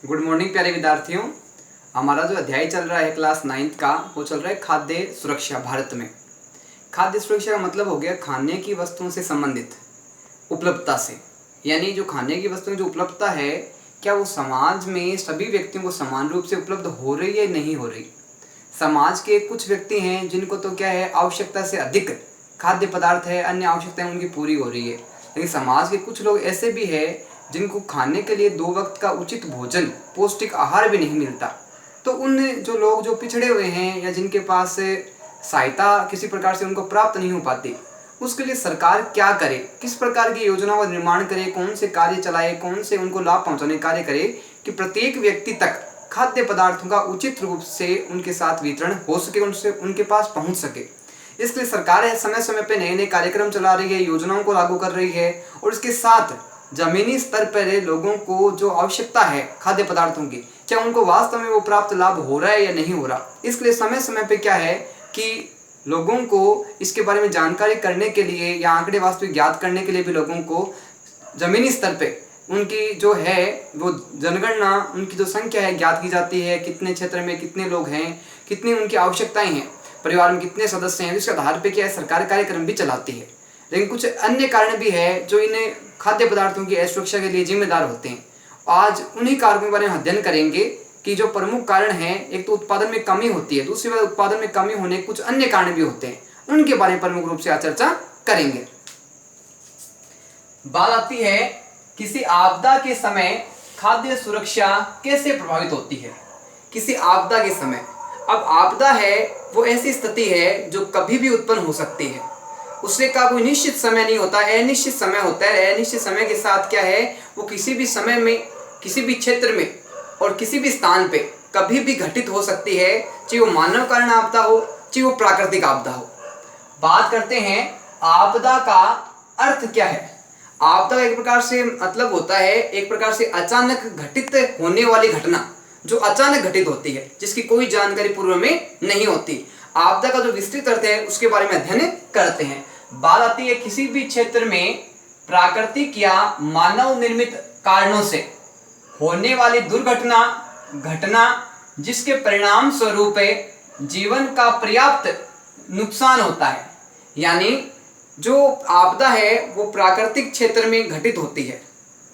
Good morning प्यारे विद्यार्थियों। हमारा जो अध्याय चल रहा है क्लास 9th का, वो चल रहा है खाद्य सुरक्षा भारत में। खाद्य सुरक्षा का मतलब हो गया खाने की वस्तुओं से संबंधित उपलब्धता से, यानी जो खाने की वस्तुएं जो उपलब्धता है, क्या वो समाज में सभी व्यक्तियों को समान रूप से उपलब्ध हो रही है नहीं हो रही। समाज के कुछ व्यक्ति हैं जिनको तो क्या है, आवश्यकता से अधिक खाद्य पदार्थ है, अन्य आवश्यकताएं उनकी पूरी हो रही है। लेकिन समाज के कुछ लोग ऐसे भी है जिनको खाने के लिए 2 वक्त का उचित भोजन, पौष्टिक आहार भी नहीं मिलता। तो उन जो लोग जो पिछड़े हुए हैं या जिनके पास सहायता किसी प्रकार से उनको प्राप्त नहीं हो पाती, उसके लिए सरकार क्या करे, किस प्रकार की योजनाओं का निर्माण करे, कौन से कार्य चलाए, कौन से उनको लाभ पहुंचाने कार्य करे कि प्रत्येक व्यक्ति तक खाद्य पदार्थों का उचित रूप से उनके साथ वितरण हो सके, उनसे उनके पास पहुंच सके। इसलिए सरकार समय समय पे नए नए कार्यक्रम चला रही है, योजनाओं को लागू कर रही है, और इसके साथ जमीनी स्तर पर लोगों को जो आवश्यकता है खाद्य पदार्थों की, क्या उनको वास्तव में वो प्राप्त लाभ हो रहा है या नहीं हो रहा। इसके लिए समय समय पे क्या है कि लोगों को इसके बारे में जानकारी करने के लिए या आंकड़े वास्तविक ज्ञात करने के लिए भी लोगों को जमीनी स्तर पे उनकी जो है वो जनगणना, उनकी जो संख्या है ज्ञात की जाती है, कितने क्षेत्र में कितने लोग हैं, कितनी उनकी आवश्यकताएं हैं, परिवार में कितने सदस्य हैं। इसके आधार पर क्या है, सरकार कार्यक्रम भी चलाती है। लेकिन कुछ अन्य कारण भी है जो इन्हें खाद्य पदार्थों की सुरक्षा के लिए जिम्मेदार होते हैं। आज उन्हीं कारकों के बारे में अध्ययन करेंगे कि जो प्रमुख कारण हैं, एक तो उत्पादन में कमी होती है, दूसरी बात उत्पादन में कमी होने कुछ अन्य कारण भी होते हैं, उनके बारे में प्रमुख रूप से आज चर्चा करेंगे। बात आती है किसी आपदा के समय खाद्य सुरक्षा कैसे प्रभावित होती है। किसी आपदा के समय, अब आपदा है वो ऐसी स्थिति है जो कभी भी उत्पन्न हो सकती है, उससे का कोई निश्चित समय नहीं होता, अनिश्चित समय होता है। अनिश्चित समय के साथ क्या है, वो किसी भी समय में, किसी भी क्षेत्र में और किसी भी स्थान पे कभी भी घटित हो सकती है, चाहे वो मानव कारण आपदा हो, चाहे वो प्राकृतिक आपदा हो। बात करते हैं आपदा का अर्थ क्या है। आपदा का एक प्रकार से मतलब होता है एक प्रकार से अचानक घटित होने वाली घटना, जो अचानक घटित होती है, जिसकी कोई जानकारी पूर्व में नहीं होती। आपदा का जो विस्तृत अर्थ है उसके बारे में अध्ययन करते हैं। बात आती है किसी भी क्षेत्र में प्राकृतिक या मानव निर्मित कारणों से होने वाली दुर्घटना, घटना जिसके परिणाम स्वरूप जीवन का पर्याप्त नुकसान होता है। यानी जो आपदा है वो प्राकृतिक क्षेत्र में घटित होती है,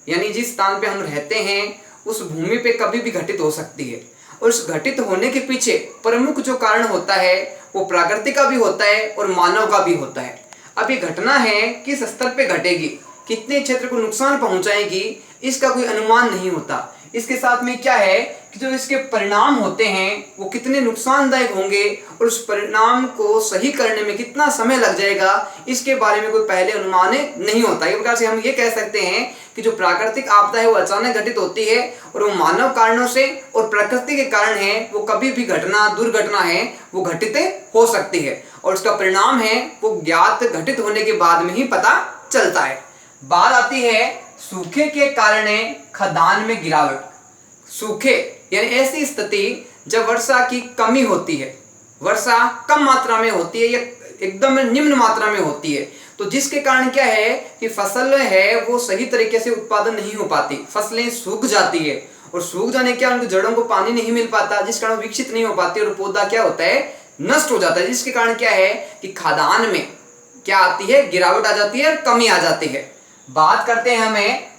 यानी जिस स्थान पे हम रहते हैं उस भूमि पे कभी भी घटित हो सकती है, और उस घटित होने के पीछे प्रमुख जो कारण होता है वो प्राकृतिक का भी होता है और मानव का भी होता है। अब ये घटना है किस स्तर पे घटेगी, कितने क्षेत्र को नुकसान पहुंचाएगी, इसका कोई अनुमान नहीं होता। इसके साथ में क्या है कि जो इसके परिणाम होते हैं वो कितने नुकसानदायक होंगे और उस परिणाम को सही करने में कितना समय लग जाएगा, इसके बारे में कोई पहले अनुमान नहीं होता। इस प्रकार से हम ये कह सकते हैं कि जो प्राकृतिक आपदा है वो अचानक घटित होती है, और वो मानव कारणों से और प्रकृति के कारण है वो कभी भी घटना, दुर्घटना है वो घटित हो सकती है, और उसका परिणाम है वो ज्ञात घटित होने के बाद में ही पता चलता है। बात आती है सूखे के कारण खदान में गिरावट। सूखे यानी ऐसी स्थिति जब वर्षा की कमी होती है, वर्षा कम मात्रा में होती है या एकदम निम्न मात्रा में होती है, तो जिसके कारण क्या है कि फसल है वो सही तरीके से उत्पादन नहीं हो पाती, फसलें सूख जाती है, और सूख जाने क्या उनकी जड़ों को पानी नहीं मिल पाता, जिस कारण विकसित नहीं हो पाती और पौधा क्या होता है, नष्ट हो जाता है। जिसके कारण क्या है कि खाद्यान्न में क्या आती है, गिरावट आ जाती है और कमी आ जाती है। बात करते हैं हमें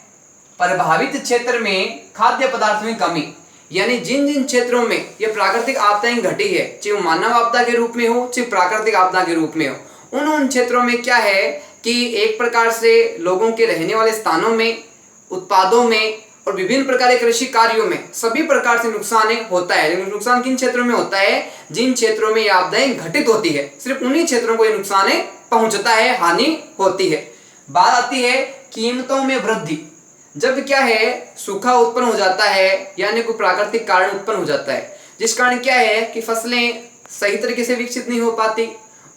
प्रभावित क्षेत्र में खाद्य पदार्थों की कमी, यानी जिन जिन क्षेत्रों में ये प्राकृतिक आपदाएं घटी है, चाहे वो मानव आपदा के रूप में हो चाहे प्राकृतिक आपदा के रूप में हो, उन क्षेत्रों में क्या है कि एक प्रकार से लोगों के रहने वाले स्थानों में, उत्पादों में और विभिन्न प्रकार के कृषि कार्यों में सभी प्रकार से नुकसान होता है। लेकिन नुकसान किन क्षेत्रों में होता है, जिन क्षेत्रों में ये आपदाएं घटित होती है, सिर्फ उन्हीं क्षेत्रों को ये नुकसान पहुंचता है, हानि होती है। बात आती है कीमतों में वृद्धि। जब क्या है सूखा उत्पन्न हो जाता है, यानी कोई प्राकृतिक कारण उत्पन्न हो जाता है, जिस कारण क्या है कि फसलें सही तरीके से विकसित नहीं हो पाती,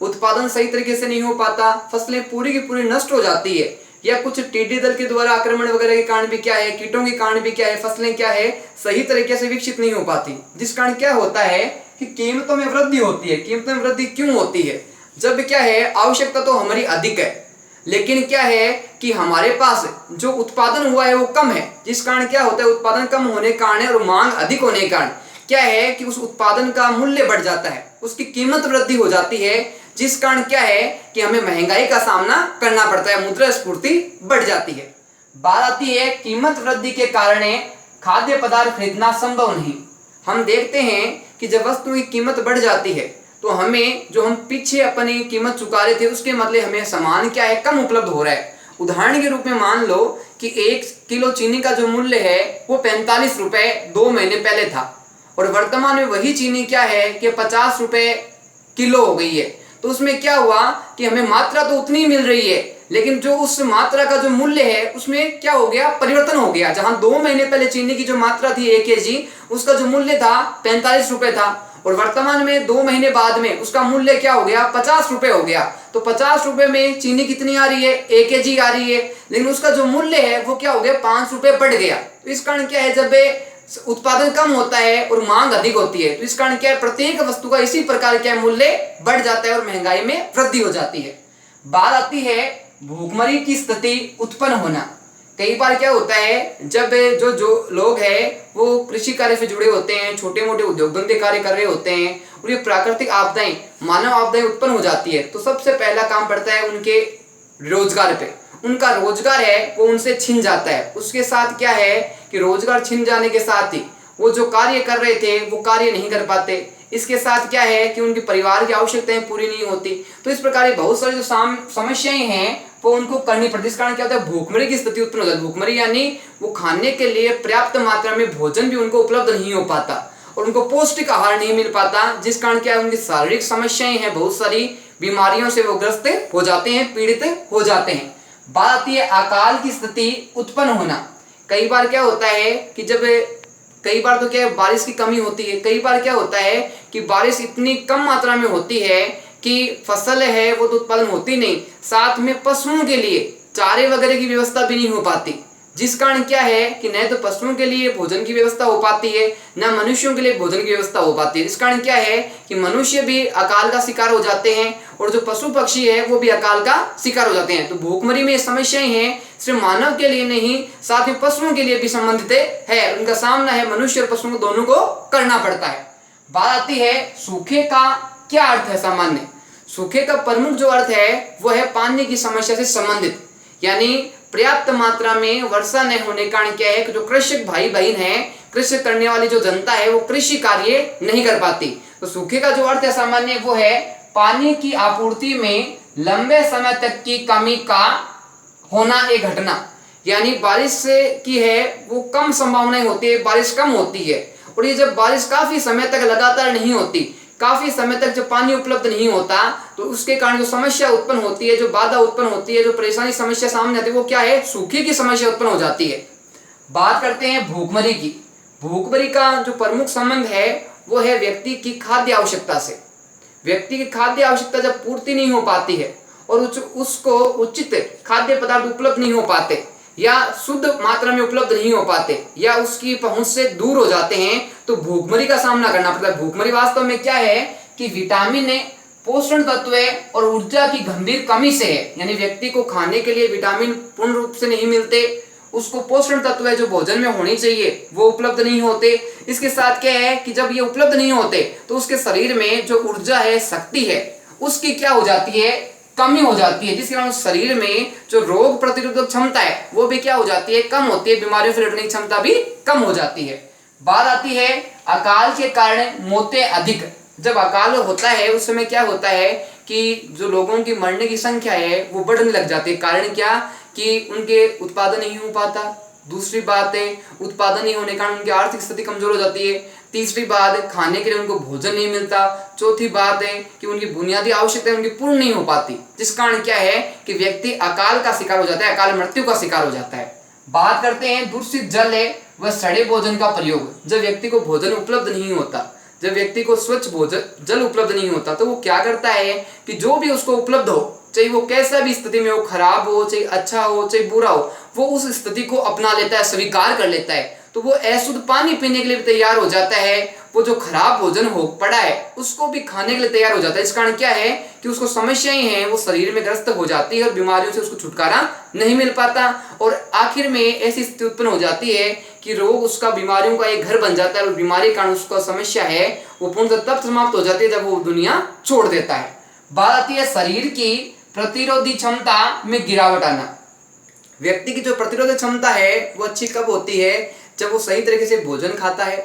उत्पादन सही तरीके से नहीं हो पाता, फसलें पूरी की पूरी नष्ट हो जाती है, या कुछ टिड्डी दल के द्वारा आक्रमण वगैरह के कारण भी क्या है, कीटों के कारण भी क्या है, फसलें क्या है सही तरीके से विकसित नहीं हो पाती, जिस कारण क्या होता है कि कीमतों में वृद्धि होती है। कीमतों में वृद्धि क्यों होती है, जब क्या है आवश्यकता तो हमारी अधिक है, लेकिन क्या है कि हमारे पास जो उत्पादन हुआ है वो कम है, जिस कारण क्या होता है, उत्पादन कम होने के कारण और मांग अधिक होने के कारण क्या है कि उस उत्पादन का मूल्य बढ़ जाता है, उसकी कीमत वृद्धि हो जाती है, जिस कारण क्या है कि हमें महंगाई का सामना करना पड़ता है, मुद्रास्फीति बढ़ जाती है। बात आती है कीमत वृद्धि के कारण खाद्य पदार्थ खरीदना संभव नहीं। हम देखते हैं कि जब वस्तु की कीमत बढ़ जाती है तो हमें जो हम पीछे अपनी कीमत चुका रहे थे उसके बदले हमें सामान क्या है, कम उपलब्ध हो रहा है। उदाहरण के रूप में मान लो कि 1 किलो चीनी का जो मूल्य है वो 45 रुपए 2 महीने पहले था, और वर्तमान में वही चीनी क्या है कि 50 रुपए किलो हो गई है। तो उसमें क्या हुआ कि हमें मात्रा तो उतनी ही मिल रही है, लेकिन जो उस मात्रा का जो मूल्य है उसमें क्या हो गया, परिवर्तन हो गया। जहां 2 महीने पहले चीनी की जो मात्रा थी 1 kg, उसका जो मूल्य था 45 रुपए था, और वर्तमान में 2 महीने बाद में उसका मूल्य क्या हो गया, 50 रुपए हो गया। तो 50 रुपए में चीनी कितनी आ रही है, 1 kg आ रही है, लेकिन उसका जो मूल्य है वो क्या हो गया, 5 रुपए बढ़ गया। तो इस कारण क्या है, जब उत्पादन कम होता है और मांग अधिक होती है तो इस कारण क्या है, प्रत्येक वस्तु का इसी प्रकार क्या मूल्य बढ़ जाता है और महंगाई में वृद्धि हो जाती है। बात आती है भूखमरी की स्थिति उत्पन्न होना। कई बार क्या होता है, जब जो लोग हैं वो कृषि कार्य से जुड़े होते हैं, छोटे मोटे उद्योग धंधे कार्य कर रहे होते हैं, और ये प्राकृतिक आपदाएं, मानव आपदाएं उत्पन्न हो जाती है, तो सबसे पहला काम पड़ता है उनके रोजगार पे। उनका रोजगार है वो उनसे छिन जाता है। उसके साथ क्या है कि रोजगार छिन जाने के साथ ही वो जो कार्य कर रहे थे वो कार्य नहीं कर पाते। इसके साथ क्या है कि उनके परिवार की आवश्यकताएं पूरी नहीं होती। तो इस प्रकार बहुत सारी जो समस्याएं हैं वो उनको करनी पड़ती है। इस कारण क्या होता है, भूखमरी की स्थिति उत्पन्न हो जाती है। भूखमरी यानी वो खाने के लिए पर्याप्त मात्रा में भोजन भी उनको उपलब्ध नहीं हो पाता और उनको पौष्टिक आहार नहीं मिल पाता, जिस कारण क्या उनकी शारीरिक समस्याएं हैं, बहुत सारी बीमारियों से वो ग्रस्त हो जाते हैं, पीड़ित हो जाते हैं। बात आती है अकाल की स्थिति उत्पन्न होना। कई बार क्या होता है कि कई बार तो क्या है, बारिश की कमी होती है। कई बार क्या होता है कि बारिश इतनी कम मात्रा में होती है कि फसल है वो तो उत्पादन होती नहीं, साथ में पशुओं के लिए चारे वगैरह की व्यवस्था भी नहीं हो पाती, जिस कारण क्या है कि न तो पशुओं के लिए भोजन की व्यवस्था हो पाती है, न मनुष्यों के लिए भोजन की व्यवस्था हो पाती है। इस कारण क्या है कि मनुष्य भी अकाल का शिकार हो जाते हैं और जो पशु पक्षी है वो भी अकाल का शिकार हो जाते हैं। तो भूखमरी में समस्याएं हैं, सिर्फ मानव के लिए नहीं, साथ में पशुओं के लिए भी संबंधित है। उनका सामना है मनुष्य और पशुओं को दोनों को करना पड़ता है। बात आती है सूखे का क्या अर्थ है। सामान्य सूखे का प्रमुख जो अर्थ है वो है पानी की समस्या से संबंधित, यानी पर्याप्त मात्रा में वर्षा न होने के कारण क्या है कि जो कृषक भाई बहन है, कृषि करने वाली जो जनता है वो कृषि कार्य नहीं कर पाती। तो सूखे का जो अर्थ है सामान्य वो है पानी की आपूर्ति में लंबे समय तक की कमी का होना एक घटना, यानी बारिश की है वो कम संभावनाएं होती है, बारिश कम होती है, और ये जब बारिश काफी समय तक लगातार नहीं होती, काफी समय तक जब पानी उपलब्ध नहीं होता तो उसके कारण जो समस्या उत्पन्न होती है, जो बाधा उत्पन्न होती है, जो परेशानी समस्या सामने आती है वो क्या है, सूखे की समस्या उत्पन्न हो जाती है। बात करते हैं भूखमरी की। भूखमरी का जो प्रमुख संबंध है वो है व्यक्ति की खाद्य आवश्यकता से। व्यक्ति की खाद्य आवश्यकता जब पूर्ति नहीं हो पाती है और उसको उचित खाद्य पदार्थ उपलब्ध नहीं हो पाते या शुद्ध मात्रा में उपलब्ध नहीं हो पाते या उसकी पहुंच से दूर हो जाते हैं तो भूखमरी का सामना करना पड़ता है। भूखमरी वास्तव में क्या है कि विटामिन, पोषण तत्व और ऊर्जा की गंभीर कमी से है, यानी व्यक्ति को खाने के लिए विटामिन पूर्ण रूप से नहीं मिलते, उसको पोषण तत्व जो भोजन में होनी चाहिए वो उपलब्ध नहीं होते। इसके साथ क्या है कि जब ये उपलब्ध नहीं होते तो उसके शरीर में जो ऊर्जा है, शक्ति है, उसकी क्या हो जाती है, कमी हो जाती है, जिसके कारण शरीर में जो रोग प्रतिरोधक क्षमता है वो भी क्या हो जाती है, कम होती है, बीमारियों से लड़ने की क्षमता भी कम हो जाती है। बात आती है अकाल के कारण मौतें अधिक। जब अकाल होता है उस समय क्या होता है कि जो लोगों की मरने की संख्या है वो बढ़ने लग जाती है। कारण क्या कि उनके उत्पादन नहीं हो पाता, दूसरी बात है उत्पादन नहीं होने के कारण उनकी आर्थिक स्थिति कमजोर हो जाती है, तीसरी बात खाने के लिए उनको भोजन नहीं मिलता, चौथी बात है कि उनकी बुनियादी आवश्यकताएं उनकी पूर्ण नहीं हो पाती, जिस कारण क्या है कि व्यक्ति अकाल का शिकार हो जाता है, अकाल मृत्यु का शिकार हो जाता है। बात करते हैं दूषित जल है वह सड़े भोजन का प्रयोग। जब व्यक्ति को भोजन उपलब्ध नहीं होता, जब व्यक्ति को स्वच्छ भोजन जल उपलब्ध नहीं होता तो वो क्या करता है कि जो भी उसको उपलब्ध हो, चाहे वो कैसा भी स्थिति में हो, खराब हो, चाहे अच्छा हो, चाहे बुरा हो, वो उस स्थिति को अपना लेता है, स्वीकार कर लेता है। तो वो अशुद्ध पानी पीने के लिए भी तैयार हो जाता है, वो जो खराब भोजन हो पड़ा है उसको भी खाने के लिए तैयार हो जाता है। इस कारण क्या है कि उसको समस्याएं हैं, वो शरीर में ग्रस्त हो जाती है और बीमारियों से उसको छुटकारा नहीं मिल पाता, और आखिर में ऐसी स्थिति उत्पन्न हो जाती है कि रोग उसका बीमारियों का एक घर बन जाता है, और बीमारी के कारण उसका समस्या है वो पूर्णतः तब समाप्त हो जाती है जब वो दुनिया छोड़ देता है। बात आती है शरीर की प्रतिरोधी क्षमता में गिरावट आना। व्यक्ति की जो प्रतिरोधक क्षमता है वो अच्छी कब होती है? जब वो सही तरीके से भोजन खाता है,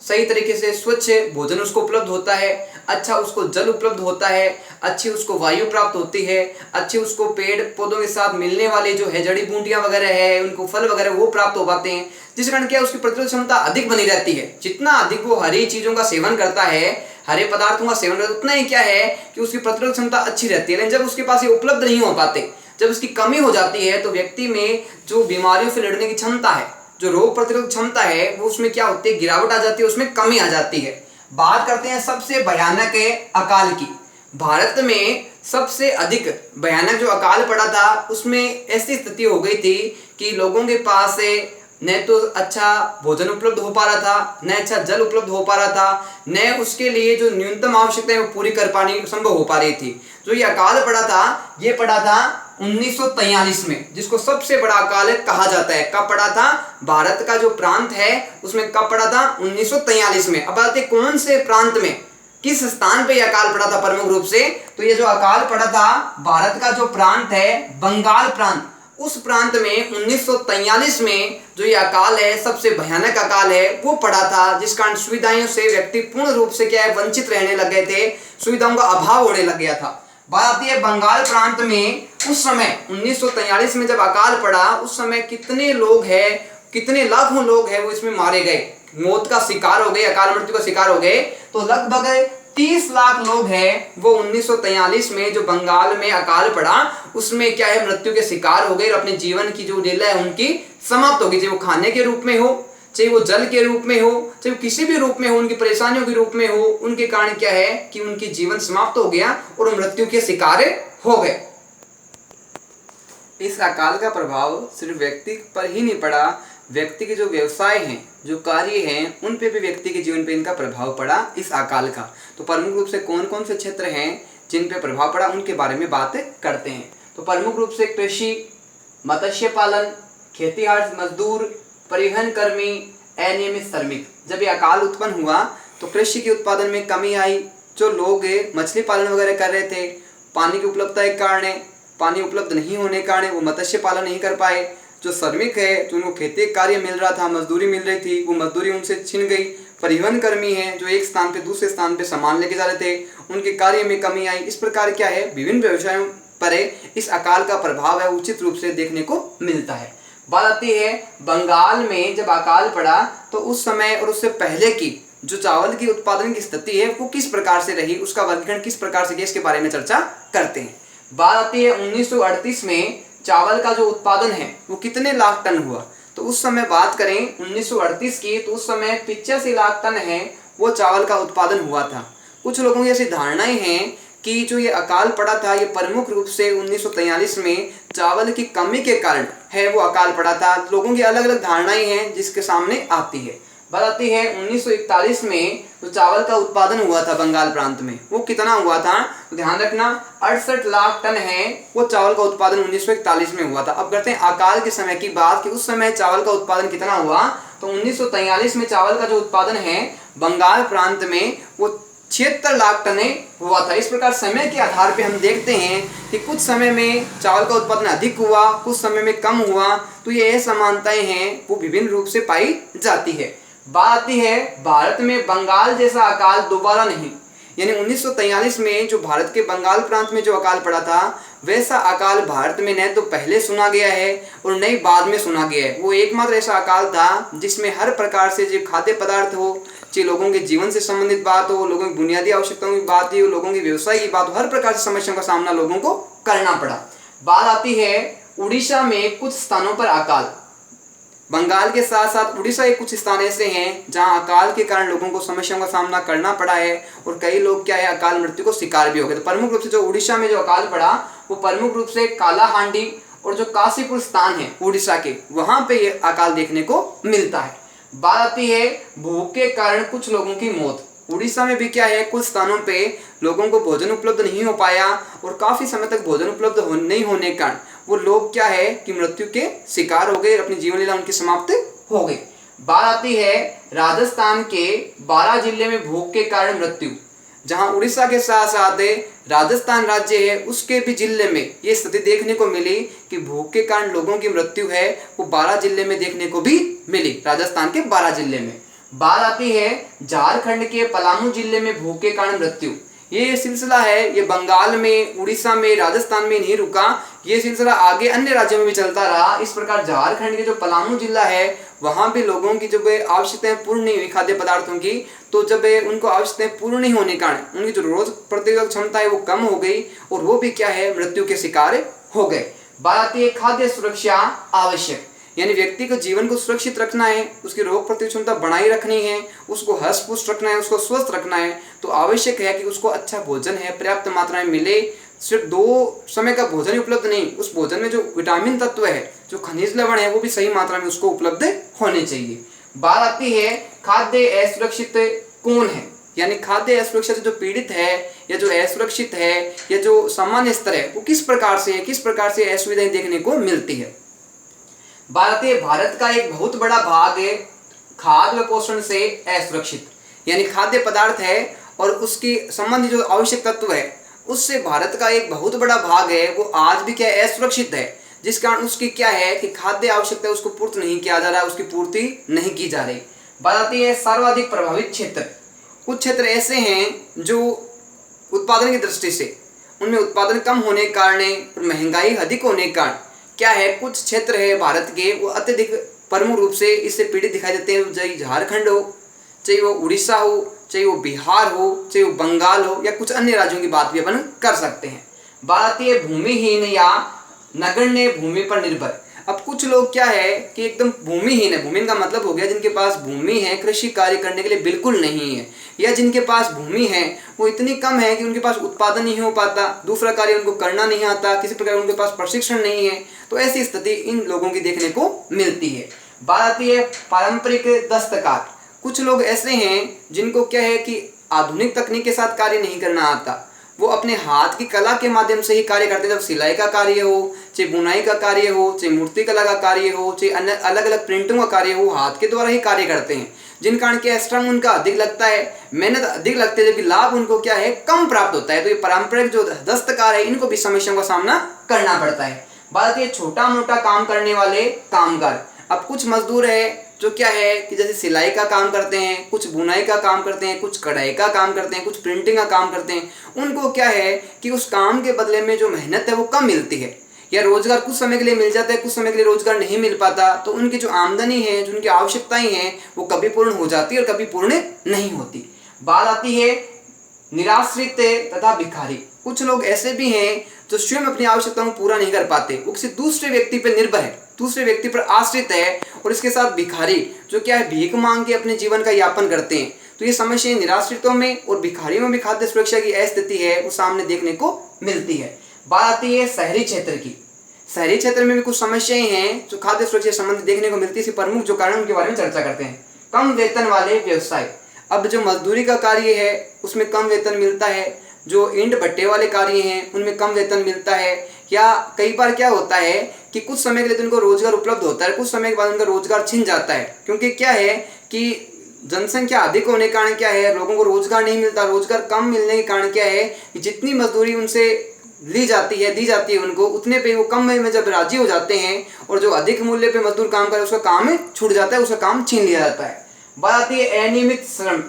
सही तरीके से स्वच्छ भोजन उसको उपलब्ध होता है, अच्छा उसको जल उपलब्ध होता है, अच्छी उसको वायु प्राप्त होती है, अच्छी उसको पेड़ पौधों के साथ मिलने वाले जो है जड़ी बूटियां वगैरह है, उनको फल वगैरह वो प्राप्त हो पाते हैं, जिस कारण क्या उसकी प्रतिरोधक क्षमता अधिक बनी रहती है। जितना अधिक वो हरी चीजों का सेवन करता है, हरे पदार्थों का सेवन करता है, उतना ही क्या है कि उसकी प्रतिरोधक क्षमता अच्छी रहती है। लेकिन जब उसके पास ये उपलब्ध नहीं हो पाते, जब उसकी कमी हो जाती है, तो व्यक्ति में जो बीमारियों से लड़ने की क्षमता है, जो रोग प्रतिरोधक क्षमता है, वो उसमें क्या होती है? गिरावट आ जाती है, उसमें कमी आ जाती है। बात करते हैं सबसे भयानक अकाल की। भारत में सबसे अधिक भयानक जो अकाल पड़ा था उसमें ऐसी स्थिति हो गई थी कि लोगों के पास न तो अच्छा भोजन उपलब्ध हो पा रहा था, न अच्छा जल उपलब्ध हो पा रहा था, न उसके लिए जो न्यूनतम आवश्यकताएं वो पूरी कर पानी संभव हो पा रही थी। जो ये अकाल पड़ा था, ये पड़ा था 1943 में, जिसको सबसे बड़ा अकाल कहा जाता है। कब पड़ा था? भारत का जो प्रांत है उसमें कब पड़ा था? 1943 में। अब आते कौन से प्रांत में, किस स्थान पे यह अकाल पड़ा था प्रमुख रूप से? तो ये जो अकाल पड़ा था भारत का जो प्रांत है बंगाल प्रांत, उस प्रांत में 1943 में जो ये अकाल है, सबसे भयानक अकाल है, वो पड़ा था, जिस कारण सुविधाओं से व्यक्ति पूर्ण रूप से क्या है वंचित रहने लग गए थे, सुविधाओं का अभाव होने लग गया था। बात आती है बंगाल प्रांत में उस समय 1943 में जब अकाल पड़ा, उस समय कितने लोग हैं, कितने लाखों लोग हैं वो इसमें मारे गए, मौत का शिकार हो गए, अकाल मृत्यु का शिकार हो गए। तो लगभग 30 लाख लोग हैं वो 1943 में जो बंगाल में अकाल पड़ा उसमें क्या है मृत्यु के शिकार हो गए और अपने जीवन की जो लीला है उनकी समाप्त हो गई। चाहे वो खाने के रूप में हो, चाहे वो जल के रूप में हो, चाहे वो किसी भी रूप में हो, उनकी परेशानियों के रूप में हो, उनके कारण क्या है कि उनकी जीवन समाप्त हो गया और मृत्यु के शिकार हो गए। इस अकाल का प्रभाव सिर्फ व्यक्ति पर ही नहीं पड़ा, व्यक्ति के जो व्यवसाय हैं, जो कार्य हैं, उन पे भी व्यक्ति के जीवन पे इनका प्रभाव पड़ा इस अकाल का। तो प्रमुख रूप से कौन कौन से क्षेत्र हैं जिन पे प्रभाव पड़ा उनके बारे में बात करते हैं। तो प्रमुख रूप से कृषि, मत्स्य पालन, खेतीहार मजदूर, परिवहन कर्मी, अनियमित श्रमिक। जब ये अकाल उत्पन्न हुआ तो कृषि के उत्पादन में कमी आई। जो लोग मछली पालन वगैरह कर रहे थे, पानी की उपलब्धता के कारण, पानी उपलब्ध नहीं होने के कारण वो मत्स्य पालन नहीं कर पाए। जो श्रमिक है, जो उनको खेती कार्य मिल रहा था, मजदूरी मिल रही थी, वो मजदूरी उनसे छिन गई। परिवहन कर्मी हैं जो एक स्थान पे दूसरे स्थान पे सामान लेके जा रहे थे, उनके कार्य में कमी आई। इस प्रकार क्या है विभिन्न व्यवसायों पर इस अकाल का प्रभाव है उचित रूप से देखने को मिलता है। बात आती है बंगाल में जब अकाल पड़ा तो उस समय और उससे पहले की जो चावल की उत्पादन की स्थिति है वो किस प्रकार से रही, उसका वर्गीकरण किस प्रकार से किया, इसके बारे में चर्चा करते हैं। बात आती है 1938 में चावल का जो उत्पादन है वो कितने लाख टन हुआ। तो उस समय बात करें 1938 की, तो उस समय 85 लाख टन है वो चावल का उत्पादन हुआ था। कुछ लोगों की ऐसी धारणाएं हैं कि जो ये अकाल पड़ा था ये प्रमुख रूप से 1943 में चावल की कमी के कारण है वो अकाल पड़ा था। लोगों की अलग अलग धारणाएं हैं जिसके सामने आती है। बात आती है 1941 में जो चावल का उत्पादन हुआ था बंगाल प्रांत में वो कितना हुआ था, तो ध्यान रखना 68 लाख टन है वो चावल का उत्पादन 1941 में हुआ था। अब करते हैं अकाल के समय की बात कि उस समय चावल का उत्पादन कितना हुआ। तो 1943 में चावल का जो उत्पादन है बंगाल प्रांत में वो 76 लाख टन हुआ था। इस प्रकार समय के आधार पे हम देखते हैं कि कुछ समय में चावल का उत्पादन अधिक हुआ, कुछ समय में कम हुआ। तो ये असमानताएं हैं वो विभिन्न रूप से पाई जाती है। बात आती है भारत में बंगाल जैसा अकाल दोबारा नहीं, यानी 1943 में जो भारत के बंगाल प्रांत में जो अकाल पड़ा था वैसा अकाल भारत में न तो पहले सुना गया है और न ही बाद में सुना गया है। वो एकमात्र ऐसा अकाल था जिसमें हर प्रकार से जो खाद्य पदार्थ हो, चाहे लोगों के जीवन से संबंधित बात हो, लोगों की बुनियादी आवश्यकताओं की बात हो, लोगों के व्यवसाय की बात हो, हर प्रकार से समस्याओं का सामना लोगों को करना पड़ा। बात आती है उड़ीसा में कुछ स्थानों पर अकाल। बंगाल के साथ साथ उड़ीसा के कुछ स्थान ऐसे हैं जहां अकाल के कारण लोगों को समस्याओं का सामना करना पड़ा है और कई लोग क्या है अकाल मृत्यु को शिकार भी हो गए। तो प्रमुख रूप से जो उड़ीसा में जो अकाल पड़ा वो प्रमुख रूप से कालाहांडी और जो काशीपुर स्थान है उड़ीसा के, वहां पे ये अकाल देखने को मिलता है। बात आती है भूख के कारण कुछ लोगों की मौत। उड़ीसा में भी क्या है, कुछ स्थानों पे लोगों को भोजन उपलब्ध नहीं हो पाया और काफी समय तक भोजन उपलब्ध नहीं होने के कारण वो लोग क्या है कि मृत्यु के शिकार हो गए, अपनी जीवन लीला उनकी समाप्त हो गई। बात आती है राजस्थान के 12 जिले में भूख के कारण मृत्यु। जहां उड़ीसा के साथ साथ राजस्थान राज्य है उसके भी जिले में ये स्थिति देखने को मिली कि भूख के कारण लोगों की मृत्यु है वो 12 जिले में देखने को भी मिली, राजस्थान के 12 जिले में। बात आती है झारखंड के पलामू जिले में भूख के कारण मृत्यु। ये सिलसिला है, ये बंगाल में, उड़ीसा में, राजस्थान में नहीं रुका, ये सिलसिला आगे अन्य राज्यों में भी चलता रहा। इस प्रकार झारखंड के जो पलामू जिला है वहां भी लोगों की जब आवश्यकताएं पूर्ण नहीं हुई खाद्य पदार्थों की, तो जब उनको आवश्यकताएं पूर्ण नहीं होने के कारण उनकी जो रोज प्रतिरोधक क्षमता है वो कम हो गई और वो भी क्या है, मृत्यु के शिकार हो गए। बात आती है खाद्य सुरक्षा आवश्यक, यानी व्यक्ति को जीवन को सुरक्षित रखना है, उसकी रोग प्रतिरोधक क्षमता बनाई रखनी है, उसको हष्ट पुष्ट रखना है, उसको स्वस्थ रखना है, तो आवश्यक है कि उसको अच्छा भोजन है पर्याप्त मात्रा में मिले। सिर्फ 2 समय का भोजन ही उपलब्ध नहीं, उस भोजन में जो विटामिन तत्व है, जो खनिज लवण है, वो भी सही मात्रा में उसको उपलब्ध होने चाहिए। बात आती है खाद्य असुरक्षित कौन है, यानी खाद्य असुरक्षा से जो पीड़ित है या जो असुरक्षित है या जो सामान्य स्तर है वो किस प्रकार से है, किस प्रकार से असुविधाएं देखने को मिलती है। भारत का एक बहुत बड़ा भाग है खाद्य व पोषण से असुरक्षित, यानी खाद्य पदार्थ है और उसकी संबंधी जो आवश्यक तत्व है उससे भारत का एक बहुत बड़ा भाग है वो आज भी क्या असुरक्षित है, जिस कारण उसकी क्या है कि खाद्य आवश्यकता उसको पूर्ति नहीं किया जा रहा, उसकी पूर्ति नहीं की जा रही। बात आती है सर्वाधिक प्रभावित क्षेत्र। कुछ क्षेत्र ऐसे हैं जो उत्पादन की दृष्टि से उनमें उत्पादन कम होने के कारण और महंगाई अधिक होने के कारण क्या है, कुछ क्षेत्र है भारत के वो अत्यधिक प्रमुख रूप से इससे पीड़ित दिखाई देते हैं। चाहे झारखंड हो, चाहे वो उड़ीसा हो, चाहे वो बिहार हो, चाहे वो बंगाल हो या कुछ अन्य राज्यों की बात भी अपन कर सकते हैं। बात आती है भूमिहीन या नगण्य भूमि पर निर्भर। अब कुछ लोग क्या है कि एकदम भूमिहीन है, भूमिहीन का मतलब हो गया जिनके पास भूमि है कृषि कार्य करने के लिए बिल्कुल नहीं है, या जिनके पास भूमि है वो इतनी कम है कि उनके पास उत्पादन नहीं हो पाता, दूसरा कार्य उनको करना नहीं आता, किसी प्रकार उनके पास प्रशिक्षण नहीं है, तो ऐसी स्थिति इन लोगों की देखने को मिलती है। बात आती है पारंपरिक दस्तकार। कुछ लोग ऐसे हैं जिनको क्या है कि आधुनिक तकनीक के साथ कार्य नहीं करना आता, वो अपने हाथ की कला के माध्यम से ही कार्य करते हैं। जब सिलाई का कार्य हो, चाहे बुनाई का कार्य हो, चाहे मूर्ति कला का कार्य हो, चाहे अन्य अलग अलग प्रिंटिंग का कार्य हो, हाथ के द्वारा ही कार्य करते हैं, जिन कारण के श्रम उनका अधिक लगता है, मेहनत अधिक लगती है, जबकि लाभ उनको क्या है कम प्राप्त होता है। तो ये पारंपरिक जो दस्तकार है इनको भी समस्याओं का सामना करना पड़ता है। बात है छोटा मोटा काम करने वाले कामगार। अब कुछ मजदूर है जो क्या है कि जैसे सिलाई का काम करते हैं, कुछ बुनाई का काम करते हैं, कुछ कढ़ाई का काम करते हैं, कुछ प्रिंटिंग का काम करते हैं, उनको क्या है कि उस काम के बदले में जो मेहनत है वो कम मिलती है, या रोजगार कुछ समय के लिए मिल जाता है, कुछ समय के लिए रोजगार नहीं मिल पाता, तो उनकी जो आमदनी है, जो उनकी आवश्यकताएं हैं वो कभी पूर्ण हो जाती है और कभी पूर्ण नहीं होती। बात आती है निराश्रित तथा भिखारी। कुछ लोग ऐसे भी हैं जो स्वयं अपनी आवश्यकताओं को पूरा नहीं कर पाते, वो किसी दूसरे व्यक्ति पर निर्भर है, दूसरे व्यक्ति पर आश्रित है, और इसके साथ भिखारी जो क्या है भीख मांग के अपने जीवन का यापन करते हैं। तो ये समस्या निराश्रितों में और भिखारियों में भी खाद्य सुरक्षा की अस्थिति है वो सामने देखने को मिलती है। बात आती है शहरी क्षेत्र की। शहरी क्षेत्र में भी कुछ समस्याएं हैं जो खाद्य सुरक्षा से संबंधित देखने को मिलती है। प्रमुख जो कारण उनके बारे में चर्चा करते हैं। कम वेतन वाले व्यवसाय। अब जो मजदूरी का कार्य है उसमें कम वेतन मिलता है, जो ईंट भट्टे वाले कार्य हैं उनमें कम वेतन मिलता है, या कई बार क्या होता है कि कुछ समय के लिए तो उनको रोजगार उपलब्ध होता है, कुछ समय के बाद उनका रोजगार छिन जाता है, क्योंकि क्या है कि जनसंख्या अधिक होने के कारण क्या है लोगों को रोजगार नहीं मिलता। रोजगार कम मिलने के कारण क्या है कि जितनी मजदूरी उनसे दी जाती है उनको, उतने पे वो कम में जब राजी हो जाते हैं और जो अधिक मूल्य पे मजदूर काम करे उसका काम छूट जाता है, उसका काम छीन लिया जाता है। बात आती है अनियमित श्रम।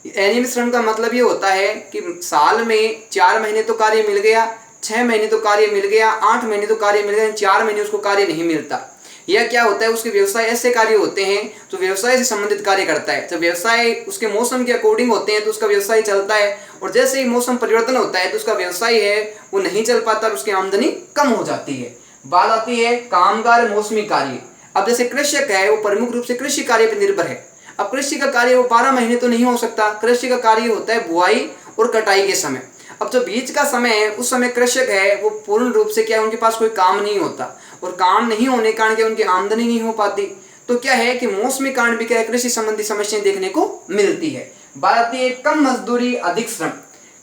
अनियमित श्रम का मतलब ये होता है कि साल में 4 महीने तो कार्य मिल गया, 6 महीने तो कार्य मिल गया, 8 महीने तो कार्य मिल गया, 4 महीने उसको कार्य नहीं मिलता। यह क्या होता है, उसके व्यवसाय ऐसे कार्य होते हैं जो व्यवसाय से संबंधित कार्य करता है। जब व्यवसाय उसके मौसम के अकॉर्डिंग होते हैं तो उसका व्यवसाय चलता है, और जैसे ही मौसम परिवर्तन होता है तो उसका व्यवसाय है वो नहीं चल पाता और उसकी आमदनी कम हो जाती है। बात आती है कामगार मौसमी कार्य। अब जैसे कृषक है वो प्रमुख रूप से कृषि कार्य पर निर्भर है। अब कृषि का कार्य वो 12 महीने तो नहीं हो सकता, कृषि का कार्य होता है बुआई और कटाई के समय। अब जो बीच का समय है उस समय कृषक है वो पूर्ण रूप से क्या है उनके पास कोई काम नहीं होता, और काम नहीं होने के कारण क्या उनकी आमदनी नहीं हो पाती। तो क्या है कि मौसमी कांड भी क्या है, कृषि संबंधी समस्याएं देखने को मिलती है। बात आती है कम मजदूरी अधिक श्रम।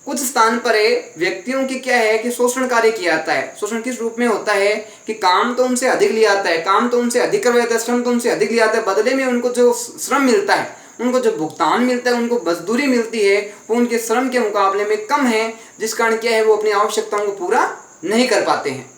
कुछ स्थान पर व्यक्तियों की क्या है कि शोषण कार्य किया जाता है। शोषण किस रूप में होता है कि काम तो उनसे अधिक लिया जाता है, काम तो उनसे अधिक करवाया जाता है, श्रम तो उनसे अधिक लिया जाता है, बदले में उनको जो श्रम मिलता है, उनको जो भुगतान मिलता है, उनको मजदूरी मिलती है, वो उनके श्रम के मुकाबले में कम है, जिस कारण क्या है वो अपनी आवश्यकताओं को पूरा नहीं कर पाते हैं।